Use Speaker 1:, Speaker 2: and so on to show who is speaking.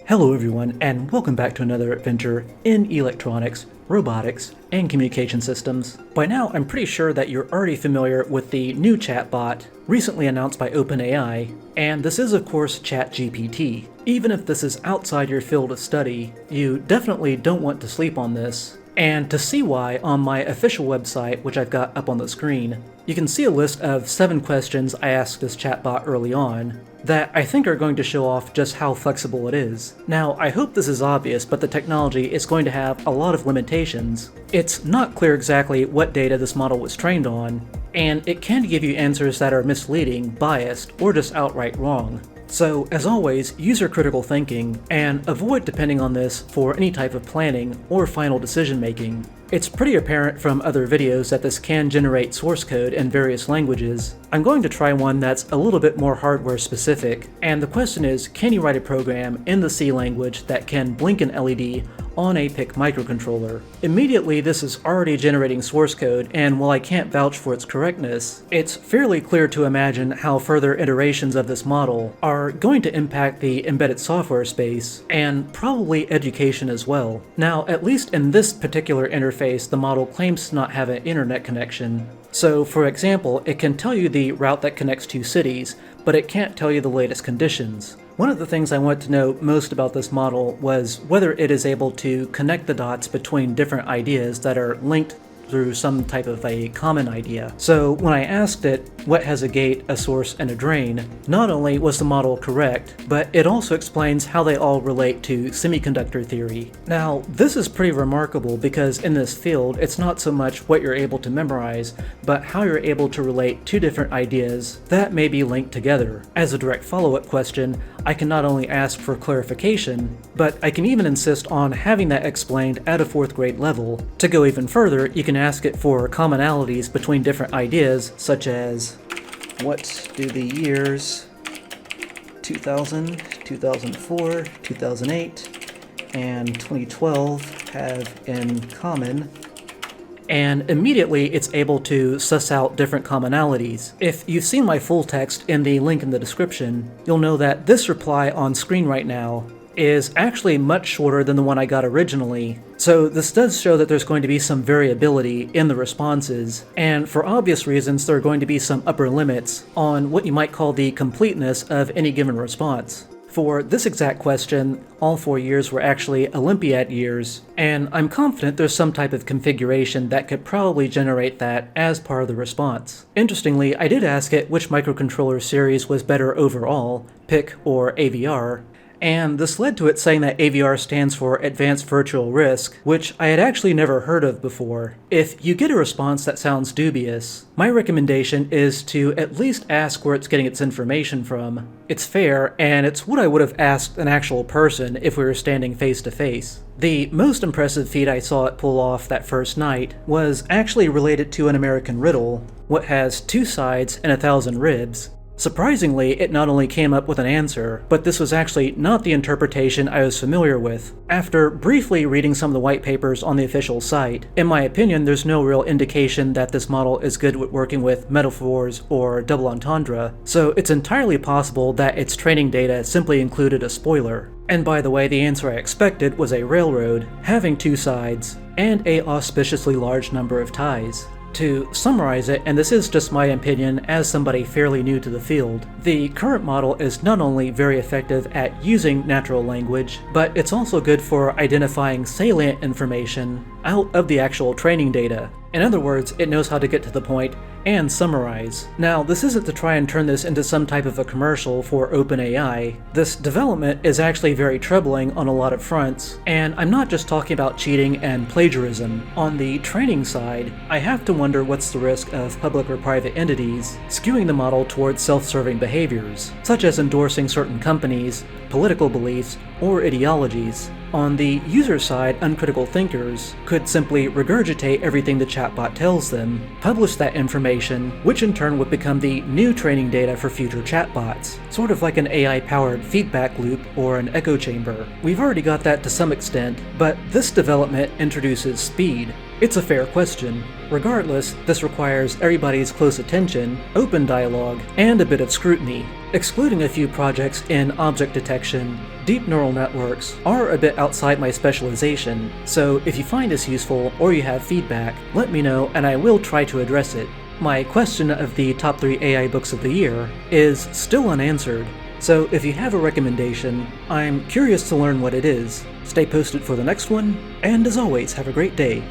Speaker 1: Hello everyone, and welcome back to another adventure in electronics, robotics, and communication systems. By now, I'm pretty sure that you're already familiar with the new chatbot recently announced by OpenAI, and this is of course ChatGPT. Even if this is outside your field of study, you definitely don't want to sleep on this. And to see why, on my official website, which I've got up on the screen, you can see a list of 7 questions I asked this chatbot early on that I think are going to show off just how flexible it is. Now, I hope this is obvious, but the technology is going to have a lot of limitations. It's not clear exactly what data this model was trained on, and it can give you answers that are misleading, biased, or just outright wrong. So, as always, use your critical thinking, and avoid depending on this for any type of planning or final decision making. It's pretty apparent from other videos that this can generate source code in various languages. I'm going to try one that's a little bit more hardware specific, and the question is, can you write a program in the C language that can blink an LED on a PIC microcontroller? Immediately, this is already generating source code, and while I can't vouch for its correctness, it's fairly clear to imagine how further iterations of this model are going to impact the embedded software space, and probably education as well. Now, at least in this particular interface, the model claims to not have an internet connection. So, for example, it can tell you the route that connects 2 cities, but it can't tell you the latest conditions. One of the things I wanted to know most about this model was whether it is able to connect the dots between different ideas that are linked through some type of a common idea. So when I asked it what has a gate, a source, and a drain, not only was the model correct, but it also explains how they all relate to semiconductor theory. Now, this is pretty remarkable because in this field, it's not so much what you're able to memorize, but how you're able to relate 2 different ideas that may be linked together. As a direct follow-up question, I can not only ask for clarification, but I can even insist on having that explained at a 4th grade level. To go even further, you can ask it for commonalities between different ideas, such as, what do the years 2000, 2004, 2008, and 2012 have in common? And immediately it's able to suss out different commonalities. If you've seen my full text in the link in the description, you'll know that this reply on screen right now is actually much shorter than the one I got originally. So this does show that there's going to be some variability in the responses, and for obvious reasons there are going to be some upper limits on what you might call the completeness of any given response. For this exact question, all 4 years were actually Olympiad years, and I'm confident there's some type of configuration that could probably generate that as part of the response. Interestingly, I did ask it which microcontroller series was better overall, PIC or AVR, and this led to it saying that AVR stands for Advanced Virtual RISC, which I had actually never heard of before. If you get a response that sounds dubious, my recommendation is to at least ask where it's getting its information from. It's fair, and it's what I would have asked an actual person if we were standing face to face. The most impressive feat I saw it pull off that first night was actually related to an American riddle, what has 2 sides and 1,000 ribs. Surprisingly, it not only came up with an answer, but this was actually not the interpretation I was familiar with. After briefly reading some of the white papers on the official site, in my opinion, there's no real indication that this model is good with working with metaphors or double entendre, so it's entirely possible that its training data simply included a spoiler. And by the way, the answer I expected was a railroad, having 2 sides, and a auspiciously large number of ties. To summarize it, and this is just my opinion as somebody fairly new to the field, the current model is not only very effective at using natural language, but it's also good for identifying salient information out of the actual training data. In other words, it knows how to get to the point and summarize. Now, this isn't to try and turn this into some type of a commercial for OpenAI. This development is actually very troubling on a lot of fronts, and I'm not just talking about cheating and plagiarism. On the training side, I have to wonder what's the risk of public or private entities skewing the model towards self-serving behaviors, such as endorsing certain companies, political beliefs, or ideologies. On the user side, uncritical thinkers could simply regurgitate everything the chatbot tells them, publish that information, which in turn would become the new training data for future chatbots, sort of like an AI-powered feedback loop or an echo chamber. We've already got that to some extent, but this development introduces speed. It's a fair question. Regardless, this requires everybody's close attention, open dialogue, and a bit of scrutiny. Excluding a few projects in object detection, deep neural networks are a bit outside my specialization, so if you find this useful or you have feedback, let me know and I will try to address it. My question of the top 3 AI books of the year is still unanswered, so if you have a recommendation, I'm curious to learn what it is. Stay posted for the next one, and as always, have a great day.